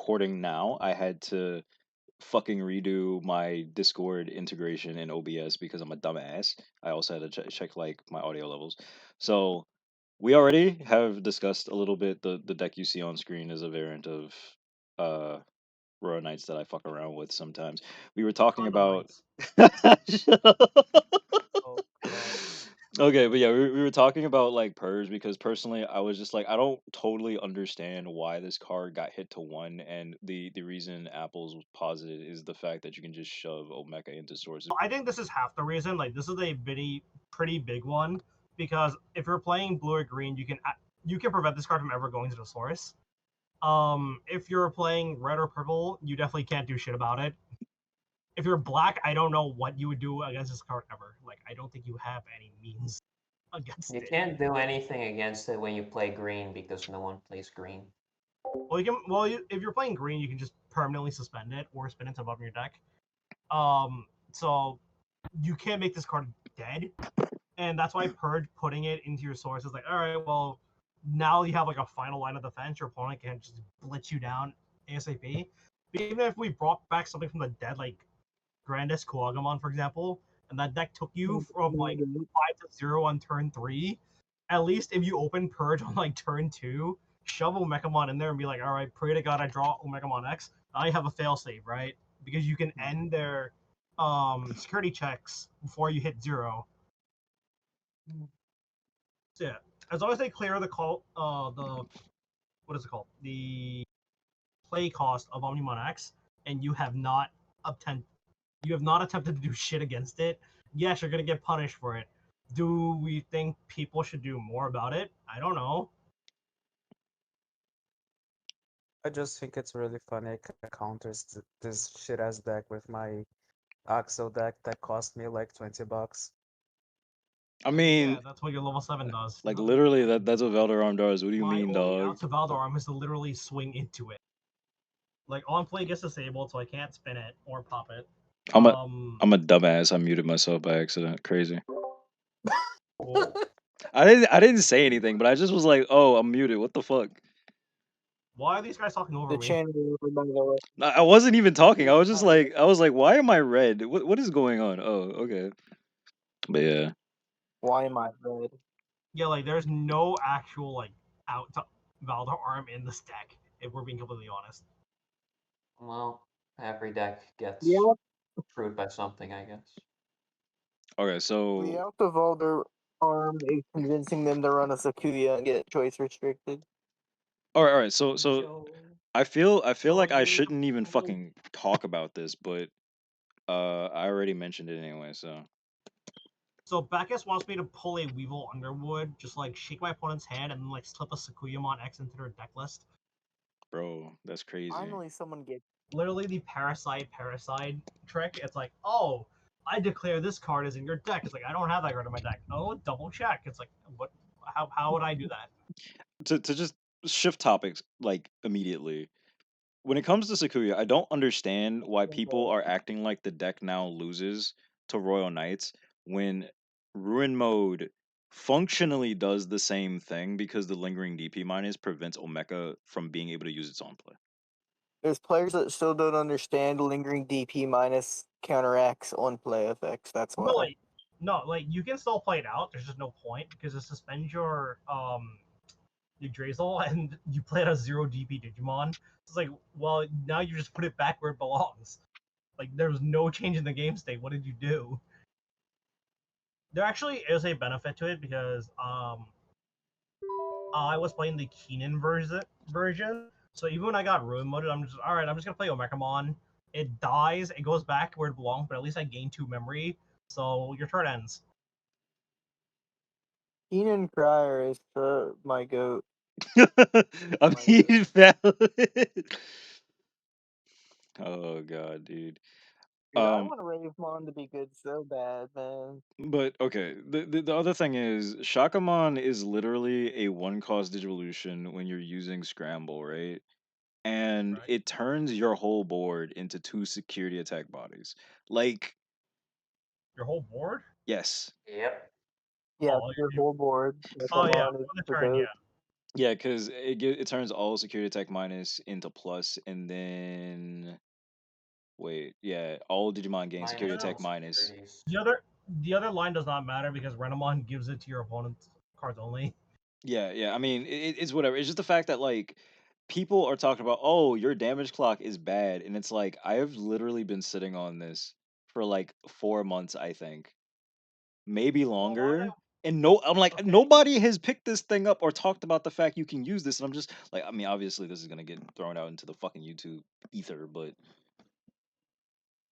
recording now, I had to fucking redo my Discord integration in OBS because I'm a dumbass. I also had to check like my audio levels. So we already have discussed a little bit. The deck you see on screen is a variant of uh Royal Knights that I fuck around with sometimes. We were talking Gundam about. Knights. Oh god. Okay, but yeah, we were talking about like purge because personally, I was just like, I don't totally understand why this card got hit to one, and the reason Apple's was posited is the fact that you can just shove Omega into sources. I think this is half the reason. Like, this is a pretty big one because if you're playing blue or green, you can prevent this card from ever going to the source. If you're playing red or purple, you definitely can't do shit about it. If you're black, I don't know what you would do against this card ever. Like, I don't think you have any means against You it. can't do anything against it when you play green because no one plays green. Well, if you're playing green, you can just permanently suspend it or spin it to bottom of your deck. So you can't make this card dead, and that's why Purge putting it into your source is like, all right, well, now you have like a final line of defense. Your opponent can just blitz you down ASAP. But even if we brought back something from the dead, like Grandest Kuagamon, for example, and that deck took you from like 5-0 on turn 3, at least if you open Purge on like turn 2, shove Omegamon in there and be like, all right, pray to God I draw Omegamon X. Now you have a failsafe, right? Because you can end their security checks before you hit 0. So yeah, as long as they clear the what is it called? The play cost of Omnimon X, and attempt you have not attempted to do shit against it. Yes, you're gonna get punished for it. Do we think people should do more about it? I don't know. I just think it's really funny. I counters this shit ass deck with my Axel deck that cost me like $20. I mean, Yeah, that's what your level 7 does. like literally, that's what Valderarm does. What do you My mean, only dog? out to Valdarm is to literally swing into it. Like on play gets disabled, so I can't spin it or pop it. I'm a I'm a dumbass. I muted myself by accident. Crazy. Cool. I didn't say anything, but I just was like, oh, I'm muted. What the fuck? Why are these guys talking over The me? channel, by the way. I wasn't even talking. I was just like, why am I red? What is going on? Oh, okay. But yeah. Why am I red? Yeah, like there's no actual like out to Valdarm in this deck, if we're being completely honest. Well, every deck gets Yeah. screwed by something, I guess. Okay, The so out of all their arm is convincing them to run a Sakuya and get choice restricted. all right. So I feel like I shouldn't even fucking talk about this, but I already mentioned it anyway. So Bacchus wants me to pull a Weevil Underwood, just like shake my opponent's hand and then like slip a Sakuyamon X into their deck list. Bro, that's crazy. Finally, someone gets. Literally the parasite trick. It's like, oh, I declare this card is in your deck. It's like I don't have that card in my deck. Oh, double check. It's like, what? How would I do that? To just shift topics like immediately. When it comes to Sakuya, I don't understand why people are acting like the deck now loses to Royal Knights when Ruin Mode functionally does the same thing because the lingering DP minus prevents Omeka from being able to use its on play. There's players that still don't understand lingering DP minus counteracts on play effects. That's why. No, like you can still play it out. There's just no point because it suspends your Drazel and you play it as 0 DP Digimon. It's like, well, now you just put it back where it belongs. Like there was no change in the game state. What did you do? There actually is a benefit to it because I was playing the Keenan version. So even when I got ruin moded, I'm just alright, I'm just gonna play Omekamon. It dies, it goes back where it belongs, but at least I gain 2 memory. So your turn ends. Keenan Crier is my goat. I mean, valid. Oh god, dude. Dude, I want Ravemon to be good so bad, man. But okay, the other thing is Shakamon is literally a one cost Digivolution when you're using Scramble, right? And it turns your whole board into 2 security attack bodies. Like your whole board? Yes. Yep. Yeah, your whole board. Oh yeah, for the turn, yeah. Yeah, because it turns all security attack minus into plus, and then wait, yeah, all Digimon gain security Minus No, attack all minus. securities. The other line does not matter because Renamon gives it to your opponent's cards only. Yeah, yeah. I mean, it's whatever. It's just the fact that like people are talking about, oh, your damage clock is bad, and it's like I have literally been sitting on this for like 4 months, I think, maybe Well, why would longer. I? And no, I'm like Okay, nobody has picked this thing up or talked about the fact you can use this, and I'm just like, I mean, obviously this is gonna get thrown out into the fucking YouTube ether, but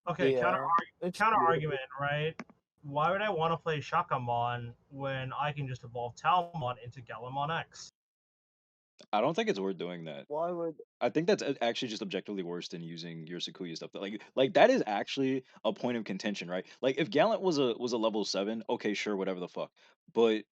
okay. Yeah, it's Counter true. argument, right? Why would I want to play Shakamon when I can just evolve Talmon into Galamon X? I don't think it's worth doing that. Why would I think that's actually just objectively worse than using your Sakuya stuff. Like that is actually a point of contention, right? Like if Gallant was a level 7, okay, sure, whatever the fuck. But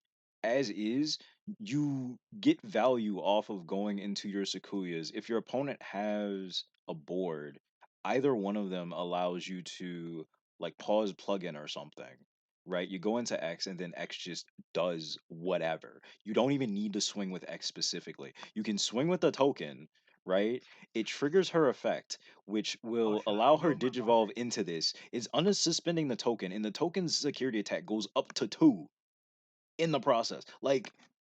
as is, you get value off of going into your Sakuyas. If your opponent has a board, either one of them allows you to like pause plugin or something. Right? You go into X and then X just does whatever. You don't even need to swing with X specifically. You can swing with the token, right? It triggers her effect, which Oh will shit! allow I her remember now. Digivolve into this. Is unsuspending the token, and the token's security attack goes up to 2 in the process. Like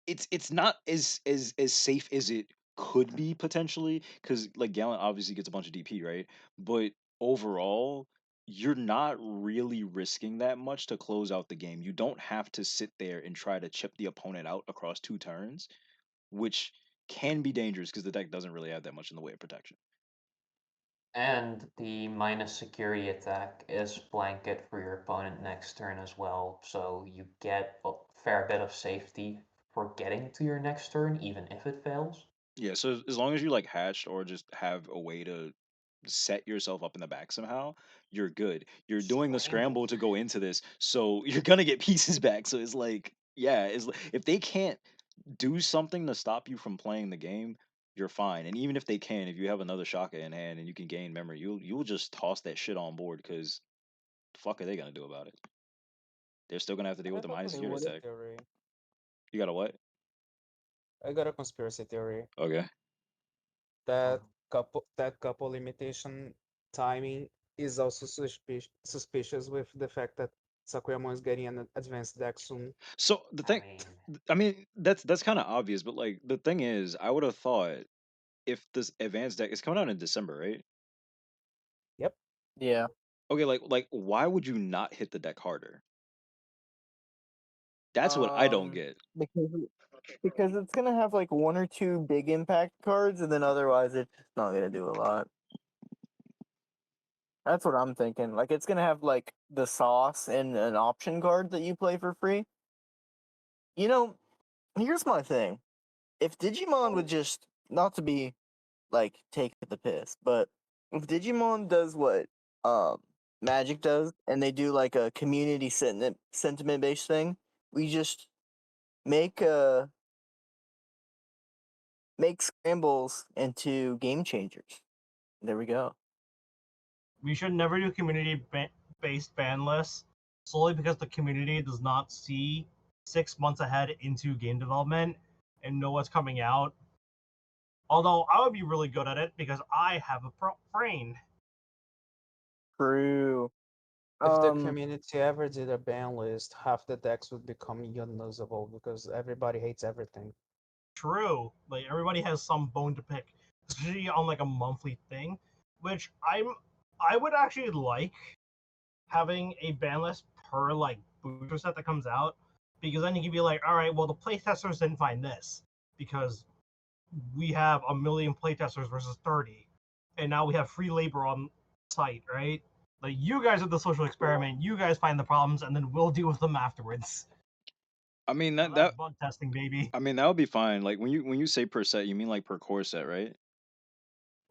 it's not as safe as it could be potentially, because like Gallant obviously gets a bunch of DP, right? But overall, you're not really risking that much to close out the game. You don't have to sit there and try to chip the opponent out across 2 turns, which can be dangerous because the deck doesn't really have that much in the way of protection. And the minus security attack is blanket for your opponent next turn as well, so you get a fair bit of safety for getting to your next turn, even if it fails. Yeah, so as long as you like hatched or just have a way to set yourself up in the back somehow, you're good. You're doing the Scramble. scramble to go into this, so you're gonna get pieces back. So it's like, yeah, if they can't do something to stop you from playing the game, you're fine. And even if they can, if you have another Shaka in hand and you can gain memory, you'll just toss that shit on board because the fuck are they gonna do about it? They're still gonna have to deal I with the have a minus they security wouldn't? conspiracy attack. theory. You got a what? I got a conspiracy theory Okay. that couple limitation timing is also suspicious with the fact that Sakuyamon is getting an advanced deck soon. So the I thing, mean, I mean, that's kind of obvious, but like the thing is, I would have thought if this advanced deck is coming out in December, right? Yep. Yeah. Okay, like why would you not hit the deck harder? That's what I don't Um, get. because because it's gonna have like one or two big impact cards, and then otherwise it's not gonna do a lot. That's what I'm thinking. Like it's gonna have like the sauce and an option card that you play for free. You know, here's my thing. If Digimon would just not to be like take the piss, but if Digimon does what um Magic does and they do like a community sentiment based thing, we just make make scrambles into game changers. There we go. We should never do based ban lists solely because the community does not see 6 months ahead into game development and know what's coming out. Although I would be really good at it because I have a brain. True. If the Um community ever did a ban list, half the decks would become unusable because everybody hates everything. True, like everybody has some bone to pick, especially on like a monthly thing, which I would actually like having a ban list per like booster set that comes out, because then you can be like, all right, well the playtesters didn't find this because we have a million playtesters versus 30, and now we have free labor on site, right? Like you guys are the social experiment, you guys find the problems, and then we'll deal with them afterwards. I mean Now that's bug testing, baby. that would be fine. Like when you say per set, you mean like per core set, right?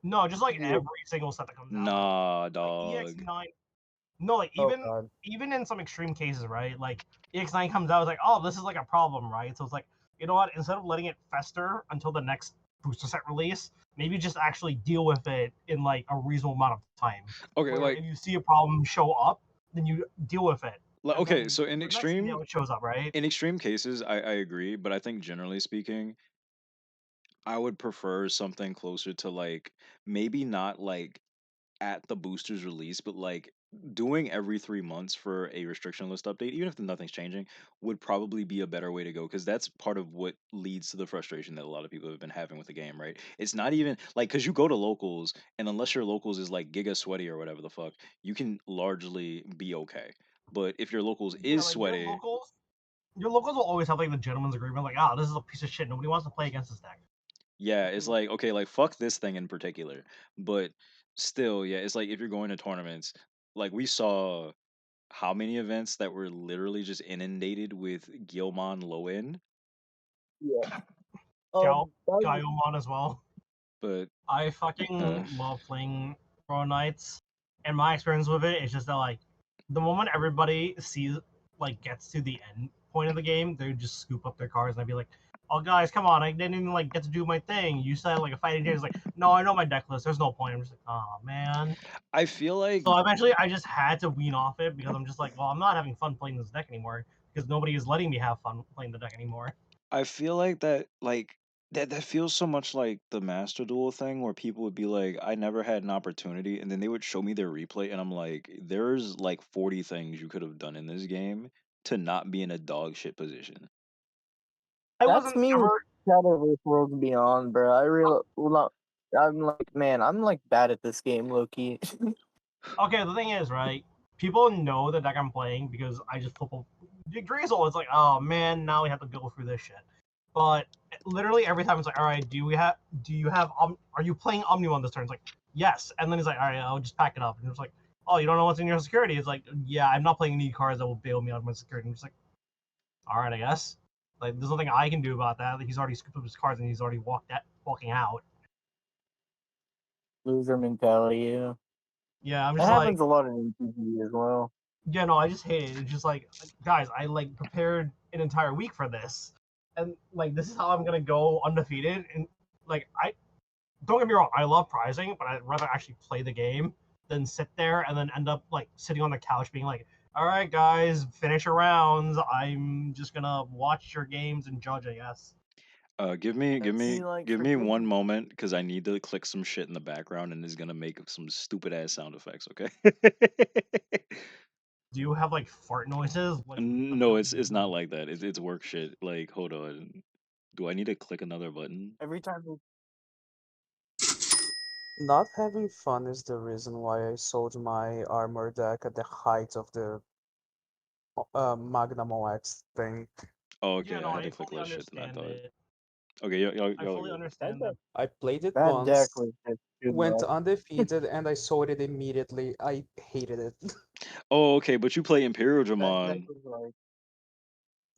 No, just like yeah. every single set that comes out, Nah, like dog. EX9. No, like Oh even god. even in some extreme cases, right? Like EX9 comes out, it's like, oh, this is like a problem, right? So it's like, you know what? Instead of letting it fester until the next booster set release, maybe just actually deal with it in like a reasonable amount of time. Okay, Where like if you see a problem show up, then you deal with it, and okay, then so the next video it shows up, right? in extreme cases, I agree, but I think generally speaking, I would prefer something closer to like maybe not like at the booster's release, but like doing every 3 months for a restriction list update, even if nothing's changing, would probably be a better way to go because that's part of what leads to the frustration that a lot of people have been having with the game, right? It's not even like because you go to locals, and unless your locals is like giga sweaty or whatever the fuck, you can largely be okay. But if your locals Yeah, is like sweaty, your locals will always have like the gentleman's agreement, like, ah, this is a piece of shit. Nobody wants to play against this deck. yeah, it's like okay, like fuck this thing in particular. But still, yeah, it's like if you're going to tournaments, like we saw how many events that were literally just inundated with Gilmon low end, Yeah. Gal That was- Gaiomon as well. but I uh, fucking love playing Pro Knights, and my experience with it is just that like the moment everybody sees like gets to the end point of the game, they just scoop up their cards and I'd be like, "Oh guys, come on! I didn't even like get to do my thing. You said like a fighting game is like, no, I know my deck list. There's no point." I'm just like, "Oh man." I feel like So eventually, I just had to wean off it because I'm just like, well, I'm not having fun playing this deck anymore because nobody is letting me have fun playing the deck anymore. I feel like that like that feels so much like the Master Duel thing where people would be like, I never had an opportunity, and then they would show me their replay, and I'm like, there's like 40 things you could have done in this game to not be in a dog shit position. I That's wasn't me with ever Shadowverse Worlds Beyond, bro. I really, well, not, I'm like, man, I'm like bad at this game, Loki. okay. The thing is, right? People know the deck I'm playing because I just flip a Drizzle. It's like, oh man, now we have to go through this shit. But literally every time it's like, all right, do you have, are you playing Omnimon this turn? It's like, yes. And then he's like, all right, I'll just pack it up. And it's like, oh, you don't know what's in your security? It's like, yeah, I'm not playing any cards that will bail me out of my security. I'm just like, all right, I guess. Like, there's nothing I can do about that. Like, he's already scooped up his cards and he's already walking out. Loser mentality, yeah. Yeah, I'm That just like, happens a lot in MTG as well. yeah, no, I just hate it. It's just like, guys, I like prepared an entire week for this, and like this is how I'm gonna go undefeated. And like, I don't get me wrong, I love prizing, but I'd rather actually play the game than sit there and then end up like sitting on the couch being like, all right, guys, finish your rounds. I'm just gonna watch your games and judge, I guess. Give me, give See, me, like give for me me, one moment because I need to click some shit in the background and it's gonna make some stupid ass sound effects. Okay. Do you have like fart noises? Like, what the No, hell it's not like that. It's work shit. Like, hold on. Do I need to click another button? every time we Not having fun is the reason why I sold my armor deck at the height of the Magnum OX thing. Oh, Yeah, okay. no, I had I to click fully less shit than I understand thought. it. Okay, I y'all are fully good. understand that. I played it that deck once, was just too went much. undefeated, and I sold it immediately. I hated it. Oh, okay, but you play Imperial That deck Dramon. was like,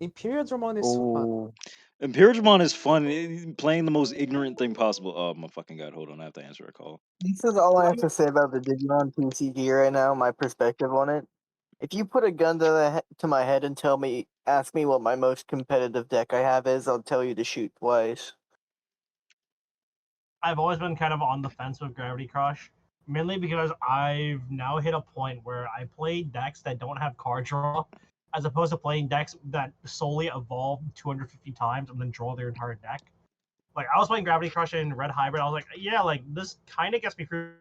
Imperial Dramon is fun. oh, Imperial Dramon is fun. Playing the most ignorant thing possible. Oh my fucking god! Hold on, I have to answer a call. this is all I have to say about the Digimon TCG right now. My perspective on it. If you put a gun to my head and ask me what my most competitive deck I have is, I'll tell you to shoot twice. I've always been kind of on the fence with Gravity Crush, mainly because I've now hit a point where I play decks that don't have card draw, as opposed to playing decks that solely evolve 250 times and then draw their entire deck. Like I was playing Gravity Crush in Red Hybrid, I was like, yeah, like this kind of gets me through.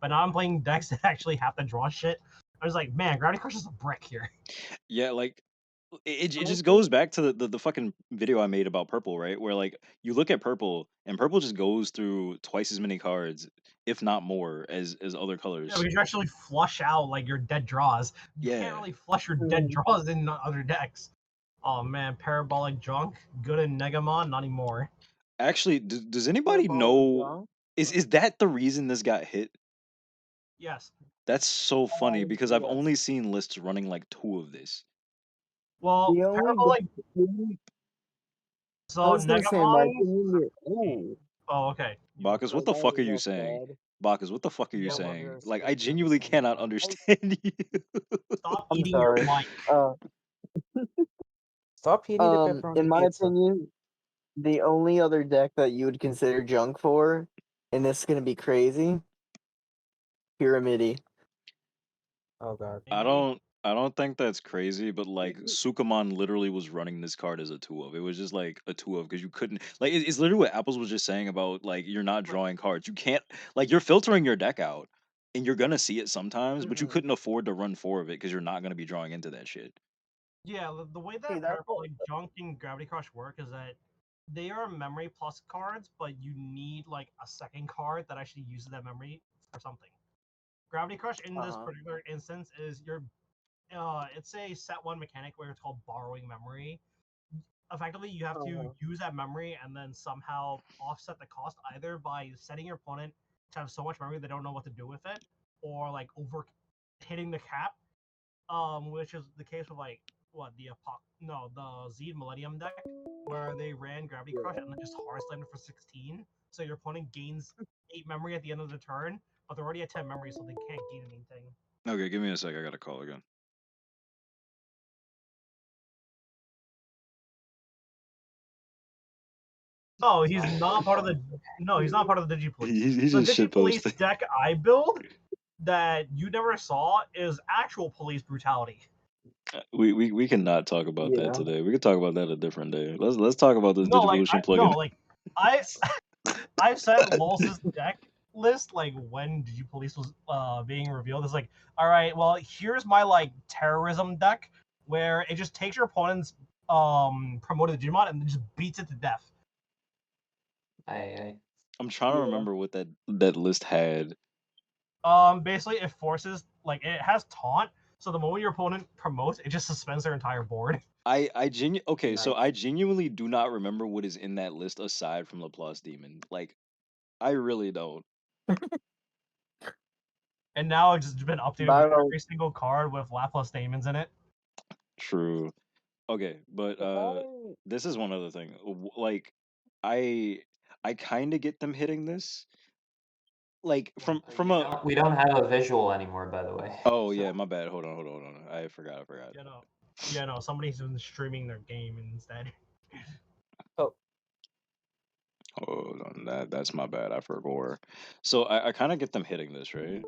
But now I'm playing decks that actually have to draw shit. I was like, man, Gravity Crush is a brick here. Yeah, like it just Honestly, goes back to the fucking video I made about purple, right? Where like you look at purple and purple just goes through twice as many cards, if not more, as other Yeah, colors. because you actually flush out like your dead draws. You can't Yeah. really flush your dead mhm, draws in other decks. Oh man, Parabolic Junk, good in Negamon, not anymore. Actually, does anybody Parabolic know Junk. is that the reason this got hit? Yes. That's so funny because I've Yes. only seen lists running like two of this. Well, The only, Parabolic. the only I So was gonna say, in my Negamon. opinion, oh, Oh, okay. Bacchus, what that the fuck are was you off saying? bad. Bacchus, what the fuck are you Yeah. No saying? longer Like I speaking at the genuinely same cannot time. understand you. Stop I'm eating your sorry. mic. Stop eating the pepperoni In my pizza. opinion, the only other deck that you would consider junk for, and this is gonna be crazy, Pyramidy. Oh god. I Maybe. don't I don't think that's crazy, but like Sukamon literally was running this card as a two of. It was just like a two of because you couldn't like it's literally what Apples was just saying about like you're not drawing cards. You can't like you're filtering your deck out and you're gonna see it sometimes, but you Mhm. couldn't afford to run four of it because you're not gonna be drawing into that shit. Yeah, the way Hey, that that's all. like Junk and Gravity Crush work is that they are memory plus cards, but you need like a second card that actually uses that memory for something. Gravity Crush in this Uh-huh. particular instance is your it's a set one mechanic where it's called borrowing memory. Effectively, you have to Uh-huh. use that memory and then somehow offset the cost either by setting your opponent to have so much memory they don't know what to do with it, or like over hitting the cap, which is the case with like what the Z Millennium deck, where they ran Gravity Crush and then just hard slammed it for 16. So your opponent gains 8 memory at the end of the turn, but they're already at 10 memory, so they can't gain anything. Okay, give me a sec. I got to call again. No, he's not part of the. No, he's not part of the Digipolice. He's The just shit Digipolice posting. deck I build that you never saw is actual police brutality. We cannot talk about that Yeah. today. We could talk about that a different day. Let's talk about this No, like Digivolution plugin. I I've sent Lulz's deck list like when Digipolice was being revealed. It's like, all right, well, here's my like terrorism deck where it just takes your opponent's promoted Digimon and just beats it to death. I'm trying to Yeah. remember what that list had. Basically it forces like it has taunt, so the moment your opponent promotes, it just suspends their entire board. Okay, so Nice. I genuinely do not remember what is in that list aside from Laplace Demon. Like, I really don't. And now it's just been updated with Battle. every single card with Laplace Daemons in it. True. Okay, but I- this is one other thing. Like, I I kind of get them hitting this. Like from a We don't have a visual anymore, by the way. oh So yeah, my bad. Hold on. I forgot. Somebody's been streaming their game instead. Oh, Hold on. That's my bad. I forgot. So I kind of get them hitting this, right?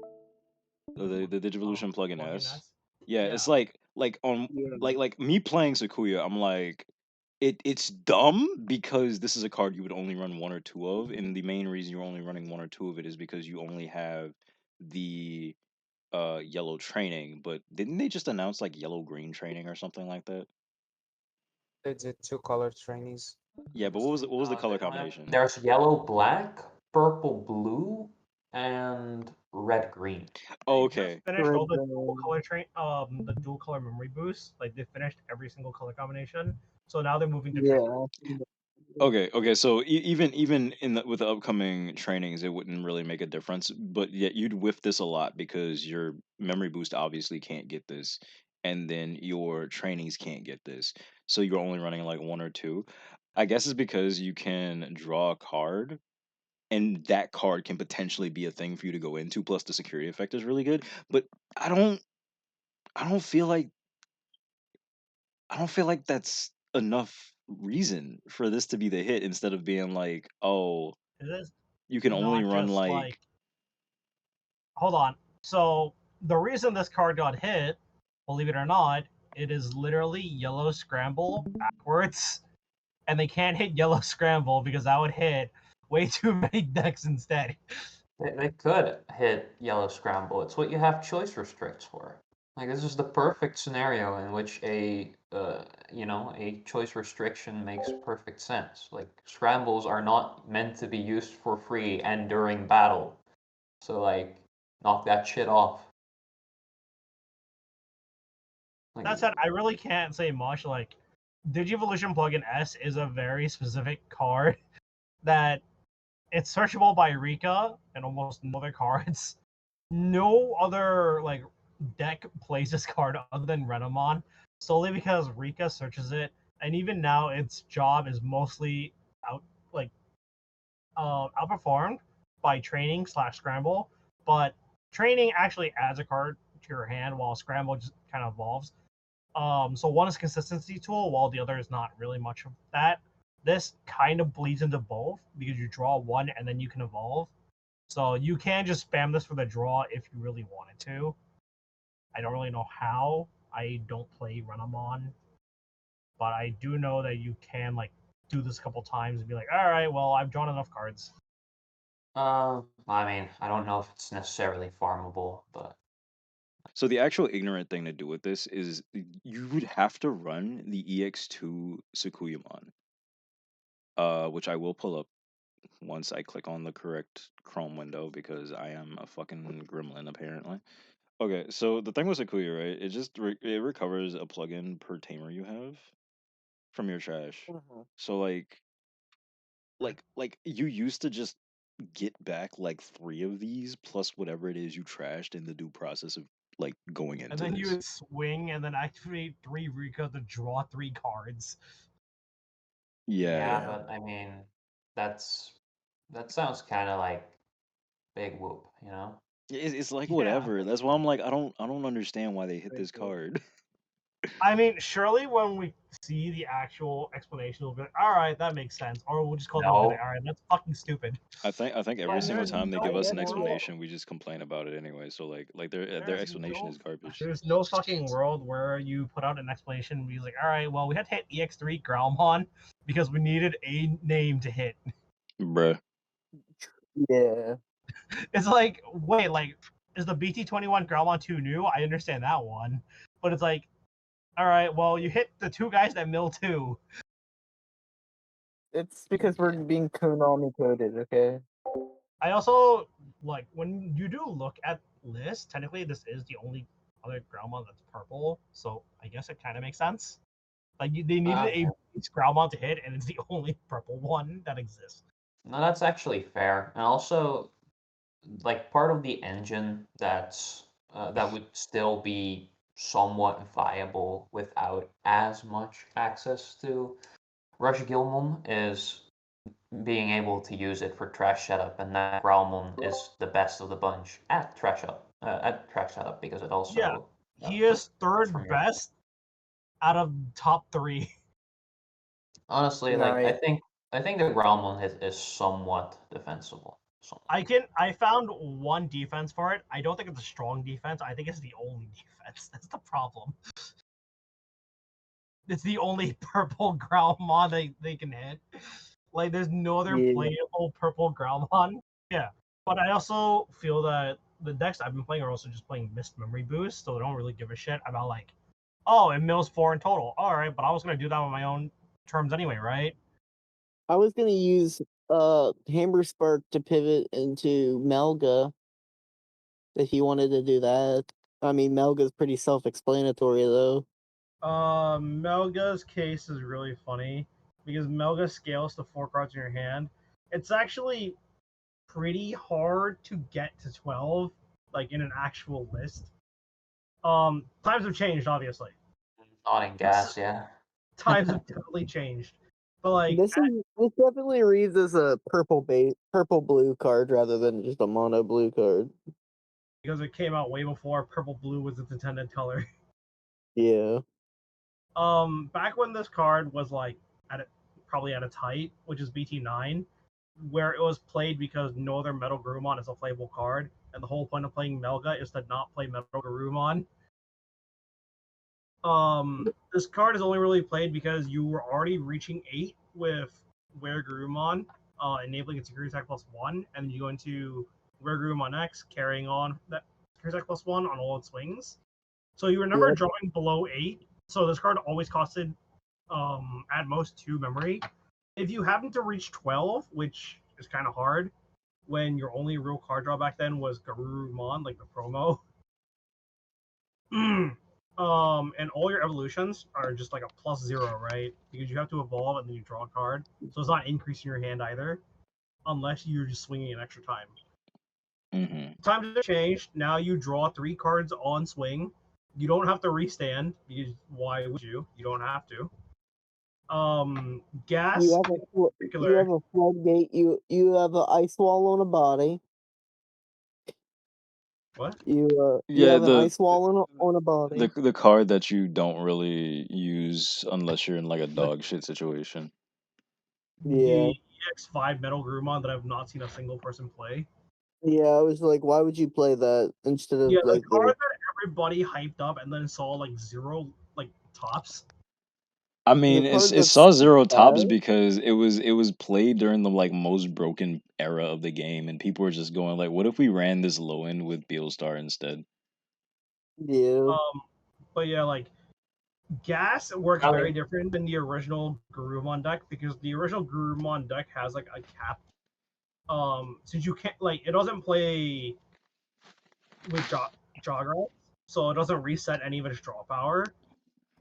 The Digivolution plugin Plugin S. S. Yeah, Yeah. it's like on Yeah. like me playing Sakuya, I'm like it's dumb because this is a card you would only run one or two of, and the main reason you're only running one or two of it is because you only have the yellow training. But didn't they just announce like yellow green training or something like that? they did two color trainees. Yeah, but what was the color combination? there's yellow black, purple blue, and red green. Oh, They just okay. finished all the dual color the dual color memory boosts. Like they finished every single color combination. So now they're moving to training. Yeah. Okay. So even in with the upcoming trainings, it wouldn't really make a difference. But yet you'd whiff this a lot because your memory boost obviously can't get this, and then your trainings can't get this. So you're only running like one or two. I guess it's because you can draw a card, and that card can potentially be a thing for you to go into. Plus, the security effect is really good. But I don't, I don't feel like I don't feel like that's enough reason for this to be the hit instead of being like, oh, It is you can only not run just like like hold on. So the reason this card got hit, believe it or not, it is literally yellow scramble backwards. And they can't hit yellow scramble because that would hit way too many decks instead. They could hit yellow scramble. It's what you have choice restricts for. Like this is the perfect scenario in which a choice restriction makes perfect sense. Like scrambles are not meant to be used for free and during battle. So like knock that shit off. Like, That said, I really can't say much. Like, Digivolution Plugin S is a very specific card that it's searchable by Rika and almost no other cards. No other like deck plays this card other than Renamon, solely because Rika searches it, and even now its job is mostly out like outperformed by training slash scramble, but training actually adds a card to your hand while scramble just kind of evolves. So one is consistency tool, while the other is not really much of that. This kind of bleeds into both because you draw one and then you can evolve. So you can just spam this for the draw if you really wanted to. I don't really know how, I don't play Renamon, but I do know that you can like do this a couple times and be like, all right, well, I've drawn enough cards. I mean, I don't know if it's necessarily farmable, but So the actual ignorant thing to do with this is you would have to run the EX2 Sakuyamon, which I will pull up once I click on the correct Chrome window because I am a fucking gremlin apparently. Okay, so the thing with Sakuya, right? It just it recovers a plugin per tamer you have from your trash. Mhm. So like you used to just get back like 3 of these plus whatever it is you trashed in the due process of like going And into then you this. would swing and then activate 3 Rico to draw 3 cards. Yeah, yeah, yeah. but I mean, that's that sounds kind of like big whoop, you know? It's like Yeah. whatever. That's why I'm like I don't understand why they hit Big this deal. card. I mean, surely when we see the actual explanation, we'll be like, all right, that makes sense. Or we'll just call them and be like, No, all right, that's fucking stupid. I think every But single there's time they give no us an world. explanation, we just complain about it anyway. So like their There's explanation no is garbage. There's no fucking world where you put out an explanation and be like, all right, well, we had to hit EX3 Growlmon because we needed a name to hit. Bruh. Yeah. It's like, wait, like, is the BT21 Growlmon 2 new? I understand that one. But it's like, all right, well, you hit the 2 guys that mill 2. It's because we're being Konami coded, okay? I also, like, when you do look at lists, technically this is the only other Growlmon that's purple, so I guess it kind of makes sense. Like, they needed a yeah. base Growlmon to hit, and it's the only purple one that exists. No, that's actually fair. And also, like part of the engine that would still be somewhat viable without as much access to Rush Gilmon is being able to use it for trash setup, and that Growlmon is the best of the bunch at trash setup because it Yeah, also he is from third your best out of top 3. honestly like Nice. I think the Growlmon is somewhat defensible. I found one defense for it. I don't think it's a strong defense. I think it's the only defense. That's the problem. It's the only purple Growlmon they can hit. Like, there's no other Yeah. playable purple Growlmon. Yeah. But I also feel that the decks I've been playing are also just playing Mist Memory Boost, so they don't really give a shit about, like, oh, it mills 4 in total. Alright, but I was going to do that on my own terms anyway, right? I was gonna use Hammer Spark to pivot into Melga if you wanted to do that. I mean Melga's pretty self explanatory though. Melga's case is really funny because Melga scales to 4 cards in your hand. It's actually pretty hard to get to 12, like in an actual list. Times have changed, obviously. Not in gas, yeah. Times have definitely changed. But like, This definitely reads as a purple blue card rather than just a mono blue card. because it came out way before purple blue was its intended color. Yeah. Back when this card was like probably at its height, which is BT9, where it was played because no other Metal Garurumon is a playable card, and the whole point of playing Melga is to not play Metal Garurumon. This card is only really played because you were already reaching 8 with Were Garurumon, enabling its security attack +1, and you go into Were Garurumon X, carrying on that security attack +1 on all its swings. So you were never Yep. drawing below 8, so this card always costed at most 2 memory. If you happen to reach 12, which is kind of hard, when your only real card draw back then was Garurumon, like the promo. And all your evolutions are just like a +0, right? Because you have to evolve and then you draw a card, so it's not increasing your hand either, unless you're just swinging an extra time. Mm-hmm. Times have changed. Now you draw 3 cards on swing. You don't have to restand because why would you? You don't have to. Gas You have a particular. you have a floodgate. You have an ice wall on a body. What? You Yeah, have an ice wall on a body. the card that you don't really use unless you're in like a dog shit situation. Yeah. The EX5 Metal Garurumon that I've not seen a single person play. Yeah, I was like, why would you play that instead of Yeah, the like card the that everybody hyped up and then saw like zero like tops. I The mean, part it that's saw zero tops sad. because it was played during the like most broken era of the game, and people were just going like, "What if we ran this low end with Beelstar instead?" Yeah. But yeah, like gas works I very mean, different than the original Garurumon deck because the original Garurumon deck has like a cap. Since you can't like it doesn't play with Jogger, so it doesn't reset any of its draw power,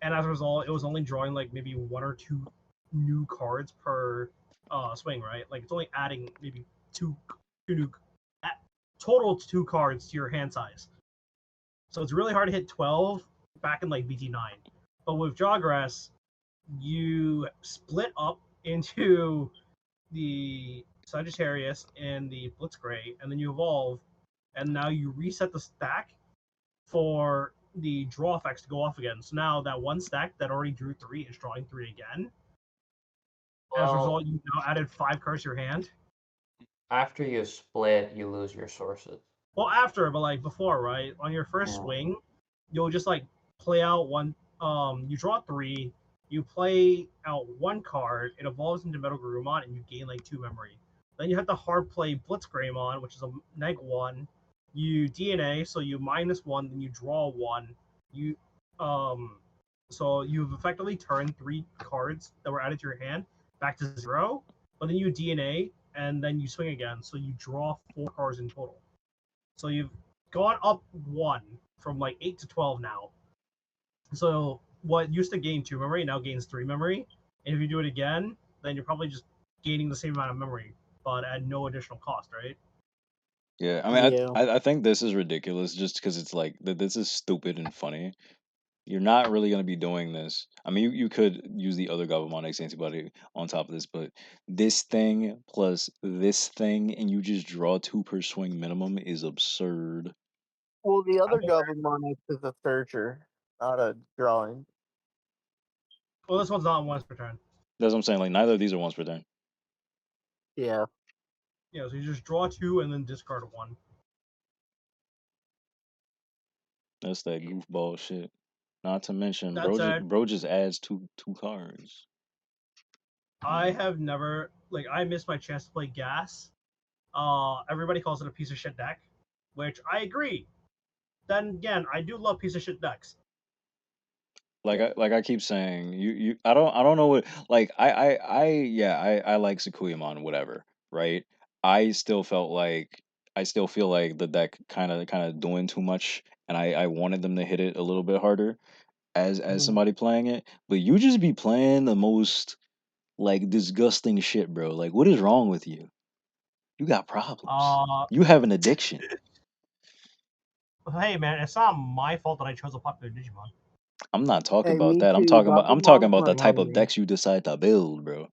and as a result, it was only drawing like maybe one or two new cards per swing, right? Like it's only adding maybe two new total two cards to your hand size. So it's really hard to hit 12 back in like BT9. But with Jawgrass, you split up into the Sagittarius and the Blitzgray, and then you evolve, and now you reset the stack for the draw effects to go off again. So now that one stack that already drew three is drawing three again. As a well, result, you now added five cards to your hand. after you split, you lose your sources. Well, after, but like before, right? On your first Yeah. swing, you'll just like play out one. You draw three. You play out one card. It evolves into Metal Garurumon, and you gain like two memory. Then you have to hard play Blitzgreymon, which is a -1. You DNA, so you -1. Then you draw one. You um, so you've effectively turned three cards that were added to your hand back to zero. But then you DNA, and then you swing again, so you draw four cards in total. So you've gone up one from like 8 to 12 now. So what used to gain two memory now gains three memory. And if you do it again, then you're probably just gaining the same amount of memory, but at no additional cost, right? Yeah, I mean, Yeah. I think this is ridiculous just because it's like this is stupid and funny. You're not really gonna be doing this. I mean, you could use the other Gabumon X antibody on top of this, but this thing plus this thing, and you just draw two per swing minimum is absurd. Well, the I'm other aware. Gabumon is a searcher, not a drawing. Well, this one's not once per turn. That's what I'm saying. Like neither of these are once per turn. Yeah. Yeah, so you just draw two and then discard one. That's that goofball shit. Not to mention, That said, bro just adds two cards. I have never like I missed my chance to play gas. Everybody calls it a piece of shit deck, which I agree. Then again, I do love piece of shit decks. Like I keep saying, you I don't know what like yeah I like Sakuyamon whatever, right? I still felt like I still feel like the deck kind of doing too much, and I wanted them to hit it a little bit harder as Mhm. somebody playing it, but you just be playing the most like disgusting shit, bro. Like what is wrong with you? You got problems. Uh, You have an addiction. hey man, it's not my fault that I chose a popular Digimon. I'm not talking Hey, about me that. too. I'm talking Gabumon's about my the type of enemy. decks you decide to build, bro.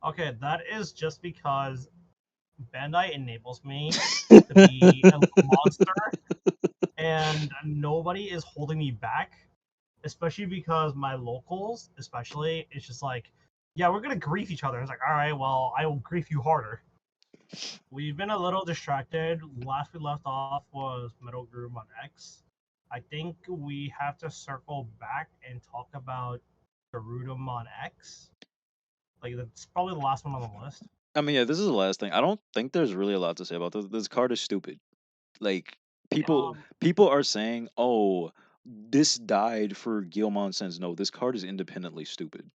Okay, that is just because Bandai enables me to be a monster, and nobody is holding me back. Especially because my locals, especially, it's just like, yeah, we're gonna grief each other. It's like, all right, well, I will grief you harder. We've been a little distracted. Last we left off was Metal Groom on X. I think we have to circle back and talk about Garudum on X. Like that's probably the last one on the list. I mean, yeah, this is the last thing. I don't think there's really a lot to say about this. This card is stupid. Like Um, people are saying, "Oh, this died for Guilmon Sense." No, this card is independently stupid.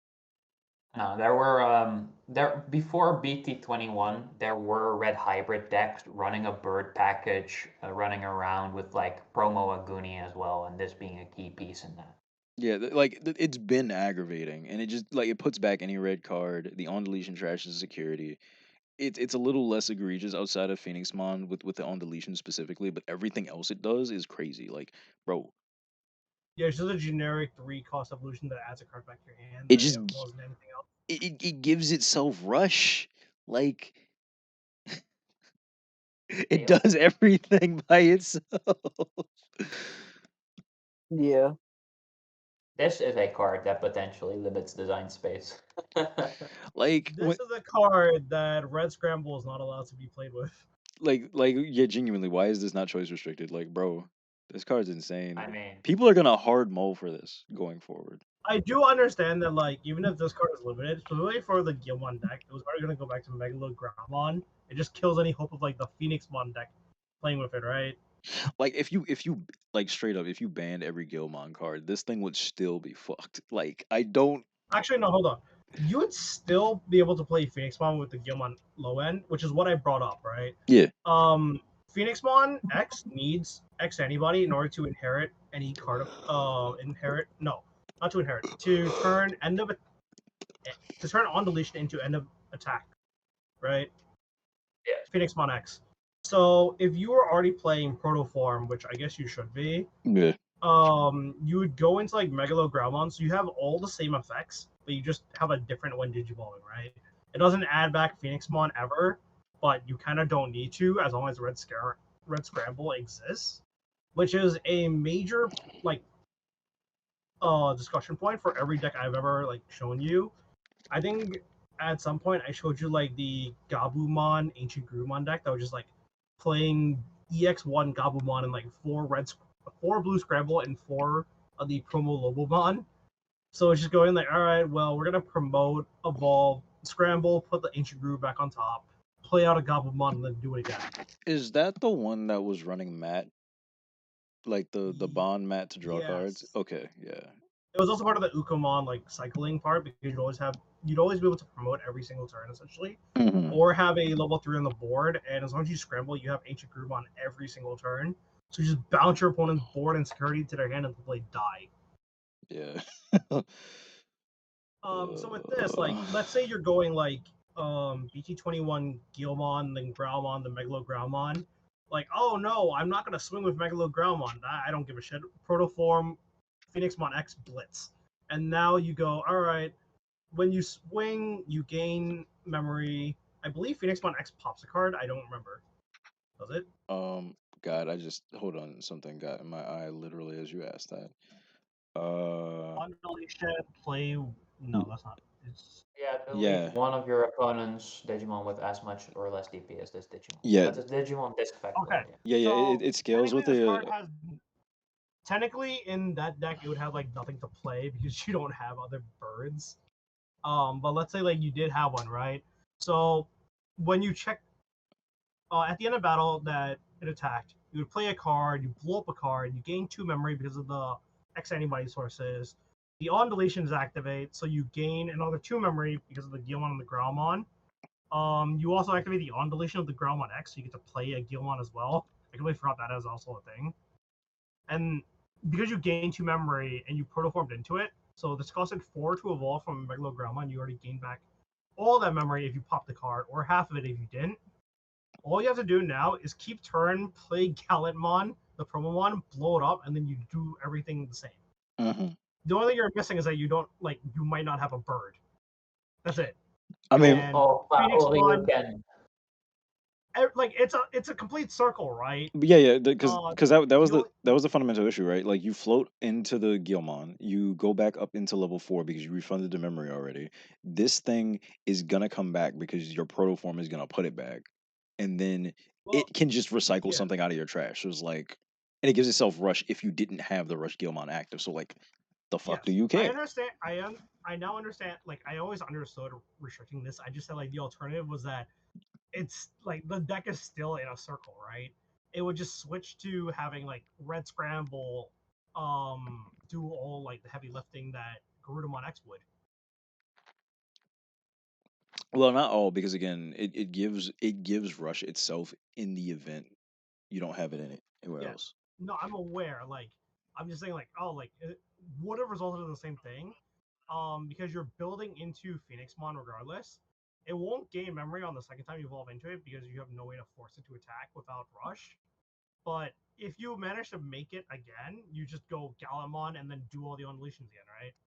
No, there were there before BT21, there were red hybrid decks running a bird package, running around with like promo Aguni as well, and this being a key piece in that. Yeah, like it's been aggravating, and it just like it puts back any red card. The on deletion trashes security. It's a little less egregious outside of Phoenixmon with the on deletion specifically, but everything else it does is crazy. Like, bro, yeah, it's just a generic three cost evolution that adds a card back to your hand. it That just it wasn't anything else. it gives itself rush. Like it Deal. does everything by itself. Yeah. This is a card that potentially limits design space. like when, This is a card that Red Scramble is not allowed to be played with. like yeah, genuinely, why is this not choice restricted? Like, bro, This card's insane. I mean, People are gonna hard mull for this going forward. I do understand that, like, even if this card is limited, specifically for the Gilmon deck, it was already going to go back to Megalogramon. It just kills any hope of, like, the Phoenixmon deck playing with it, right? Like if you like straight up, if you banned every Gilmon card, this thing would still be fucked. Like I don't. Actually, no, hold on. You would still be able to play Phoenixmon with the Gilmon low end, which is what I brought up, right? Yeah. Phoenixmon X needs X antibody in order to inherit any card of not to inherit, to turn on deletion into end of attack, right? Yeah. Phoenixmon X. So if you were already playing Protoform, which I guess you should be, Yeah. you would go into like Megalogramon, so you have all the same effects, but you just have a different one digivolving, right? It doesn't add back Phoenixmon ever, but you kind of don't need to as long as Red Scramble exists, which is a major like discussion point for every deck I've ever like shown you. I think at some point I showed you like the Gabumon Ancient Grumon deck that was just like playing EX1 Gabumon and like four blue Scramble and four of the promo Lobomon. So it's just going like, all right, well, we're gonna promote, evolve, scramble, put the Ancient Gru back on top, play out a Gabumon, and then do it again. Is that the one that was running Matt? Like the bond Matt to draw cards? Yes. Okay, yeah. It was also part of the Ukomon like cycling part because you'd always be able to promote every single turn essentially, Mhm. or have a level 3 on the board, and as long as you scramble, you have Ancient Groove on every single turn. So you just bounce your opponent's board and security to their hand until they die. Yeah. So with this, like, let's say you're going like BT21 Gilmon, then Growlmon, then Megalo Growlmon. Like, oh no, I'm not gonna swing with Megalo Growlmon. I don't give a shit. Protoform, Phoenixmon X Blitz. And now you go, all right, when you swing, you gain memory. I believe Phoenixmon X pops a card. I don't remember. Does it? God, I just hold on. Something got in my eye literally as you asked that. Undulation, play. No, that's not. It's yeah, I believe Yeah, one of your opponent's Digimon with as much or less DP as this Digimon. yeah, That's a Digimon disc effect, okay. though. Yeah. yeah, yeah. So It scales technically, with this the. card has. Technically, in that deck, it would have like nothing to play because you don't have other birds. But let's say like you did have one, right? So when you check at the end of battle that it attacked, you would play a card, you blow up a card, you gain 2 memory because of the X antibody sources. The on deletions activate, so you gain another 2 memory because of the Gilmon and the Growlmon. You also activate the on deletion of the Growlmon X, so you get to play a Gilmon as well. I completely forgot that as also a thing. And because you gain 2 memory and you protoformed into it, so this costed 4 to evolve from Megalogramon, you already gained back all that memory if you pop the card, or half of it if you didn't. All you have to do now is keep turn, play Gallantmon, the Promomon, blow it up, and then you do everything the same. Mhm. The only thing you're missing is that you might not have a bird. That's it. I mean, And Oh, only you Phoenixmon, can. like it's a complete circle, right? yeah, yeah, because Uh, that was the only, that was the fundamental issue, right? Like you float into the Gilmon, you go back up into level 4 because you refunded the memory already. This thing is gonna come back because your protoform is gonna put it back, and then well, it can just recycle yeah. something out of your trash. So it's like, and it gives itself rush if you didn't have the rush Gilmon active. So like, the fuck do Yes, you I care? understand. I now understand. Like I always understood restricting this. I just said like the alternative was that it's like the deck is still in a circle, right? It would just switch to having like red scramble, do all like the heavy lifting that Garudamon X would. Well, not all, because again, it gives rush itself in the event you don't have it in it anywhere Yeah, else. no, I'm aware. Like I'm just saying like oh like it would have resulted in the same thing, because you're building into Phoenixmon regardless. It won't gain memory on the second time you evolve into it because you have no way to force it to attack without rush. But if you manage to make it again, you just go Galamon and then do all the unleassions again, right?